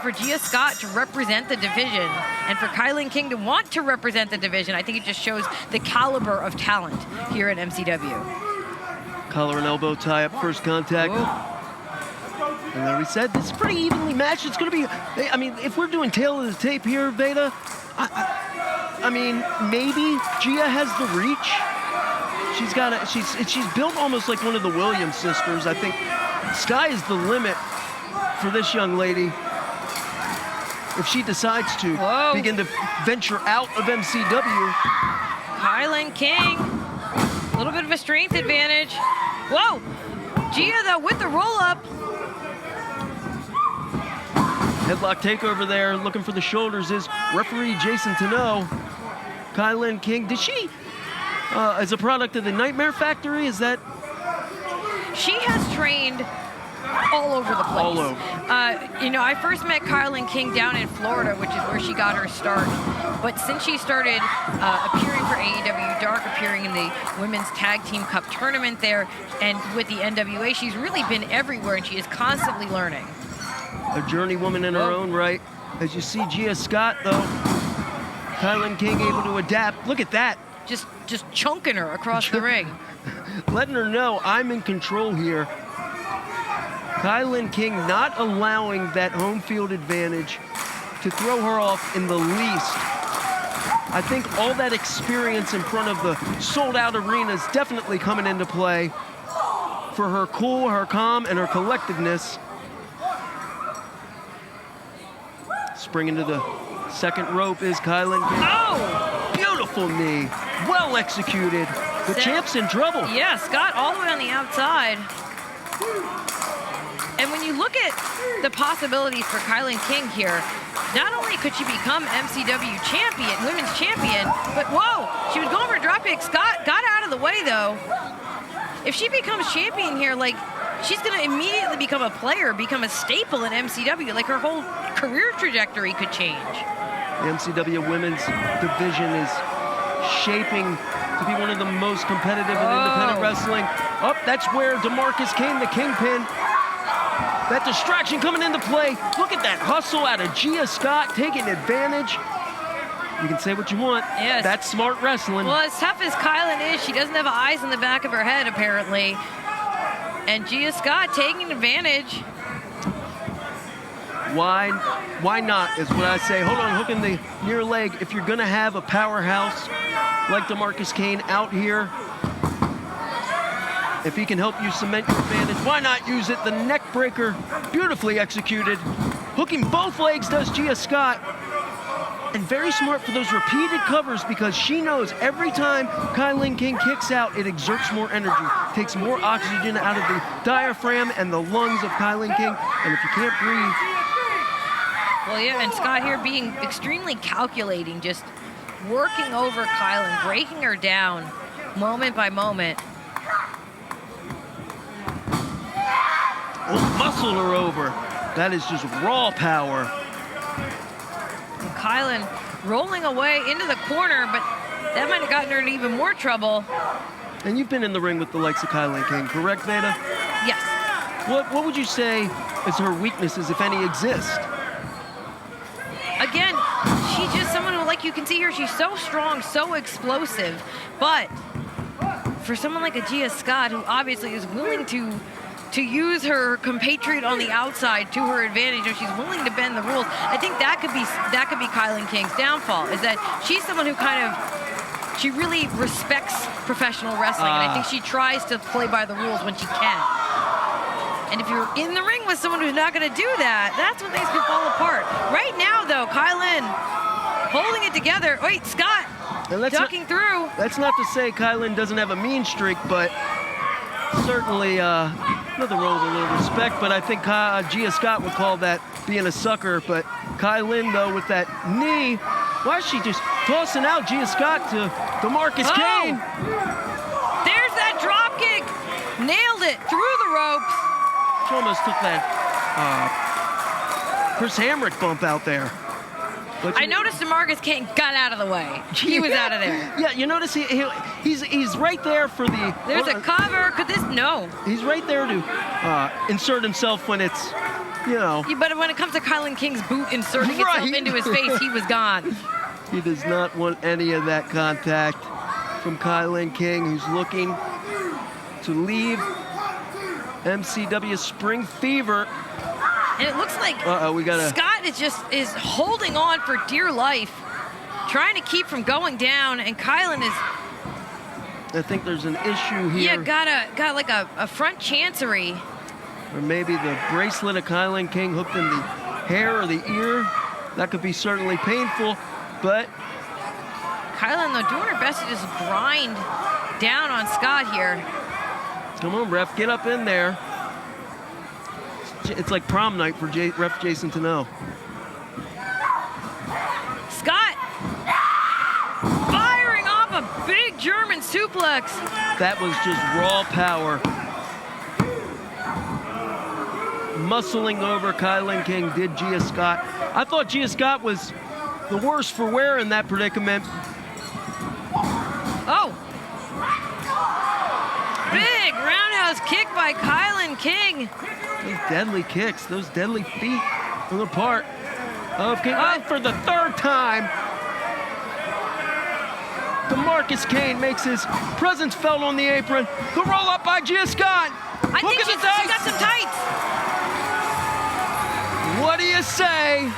for Gia Scott to represent the division and for KiLynn King to want to represent the division. I think it just shows the caliber of talent here at MCW. Collar and elbow tie up, first contact. Whoa. And then we said this is pretty evenly matched. It's going to be, I mean, if we're doing tail of the tape here, Veda, I mean, maybe Gia has the reach. She's built almost like one of the Williams sisters. I think sky is the limit for this young lady if she decides to begin to venture out of MCW. KiLynn King, a little bit of a strength advantage. Whoa, Gia though with the roll up. Headlock takeover there, looking for the shoulders is referee Jason Tenille. KiLynn King, did she, as a product of the Nightmare Factory, is that? She has trained all over the place. All over. You know, I first met KiLynn King down in Florida, which is where she got her start. But since she started appearing for AEW Dark, appearing in the Women's Tag Team Cup tournament there, and with the NWA, she's really been everywhere, and she is constantly learning. A journey woman in her own right. As you see Gia Scott, though, KiLynn King able to adapt. Look at that. Just chunking her across the ring. Letting her know I'm in control here. KiLynn King not allowing that home field advantage to throw her off in the least. I think all that experience in front of the sold-out arenas definitely coming into play for her cool, her calm, and her collectiveness. Spring into the second rope is KiLynn King. Oh! Beautiful knee. Well executed. The champ's in trouble. Yeah, Scott all the way on the outside. And when you look at the possibilities for KiLynn King here, not only could she become MCW champion, women's champion, but whoa, she was going for a drop kick. Scott got out of the way though. If she becomes champion here, like, she's gonna immediately become a player, become a staple in MCW. Like, her whole career trajectory could change. The MCW women's division is shaping to be one of the most competitive in independent wrestling. Oh, that's where DeMarcus Kane, the kingpin. That distraction coming into play. Look at that hustle out of Gia Scott, taking advantage. You can say what you want. Yes. That's smart wrestling. Well, as tough as KiLynn is, she doesn't have eyes in the back of her head, apparently. And Gia Scott taking advantage. Why not, is what I say. Hold on, hooking the near leg. If you're gonna have a powerhouse like DeMarcus Kane out here, if he can help you cement your advantage, why not use it? The neck breaker, beautifully executed. Hooking both legs does Gia Scott. And very smart for those repeated covers, because she knows every time KiLynn King kicks out, it exerts more energy, takes more oxygen out of the diaphragm and the lungs of KiLynn King. And if you can't breathe. Well, yeah, and Scott here being extremely calculating, just working over KiLynn, breaking her down moment by moment. Oh, muscle her over. That is just raw power. And KiLynn rolling away into the corner, but that might have gotten her in even more trouble. And you've been in the ring with the likes of KiLynn King, correct, Veda? Yes. What would you say is her weaknesses, if any, exist? Again, she's just someone who, like you can see here, she's so strong, so explosive. But for someone like a Gia Scott, who obviously is willing to use her compatriot on the outside to her advantage, or she's willing to bend the rules, I think that could be KiLynn King's downfall, is that she's someone who she really respects professional wrestling, and I think she tries to play by the rules when she can. And if you're in the ring with someone who's not going to do that, that's when things can fall apart. Right now, though, KiLynn holding it together. Wait, Scott ducking through. That's not to say KiLynn doesn't have a mean streak, but certainly nothing wrong with a little respect. But I think Gia Scott would call that being a sucker. But KiLynn, though, with that knee, why is she just tossing out Gia Scott to DeMarcus Kane? There's that drop kick. Nailed it through the ropes. She almost took that Chris Hamrick bump out there. I noticed DeMarcus Kane got out of the way. He was out of there. Yeah, you notice he's right there for the... There's a cover. Could this... No. He's right there to insert himself when it's you know. Yeah, but when it comes to KiLynn King's boot inserting itself Right. into his face, he was gone. He does not want any of that contact from KiLynn King, who's looking to leave MCW Spring Fever. And it looks like We gotta. Scott is holding on for dear life, trying to keep from going down, and KiLynn is I think there's an issue here. got like a front chancery. Or maybe the bracelet of KiLynn King hooked in the hair or the ear. That could be certainly painful, but KiLynn, though, doing her best to just grind down on Scott here. come on, ref, get up in there. It's like prom night for ref Jason Tenille. Scott firing off a big German suplex. That was just raw power. Muscling over KiLynn King did Gia Scott. I thought Gia Scott was the worst for wear in that predicament. Oh. Big roundhouse kick by KiLynn King. Those deadly kicks, those deadly feet on the part of King. Oh, for the third time. DeMarcus Kane makes his presence felt on the apron. The roll up by Gia Scott. I think she got some tights. What do you say?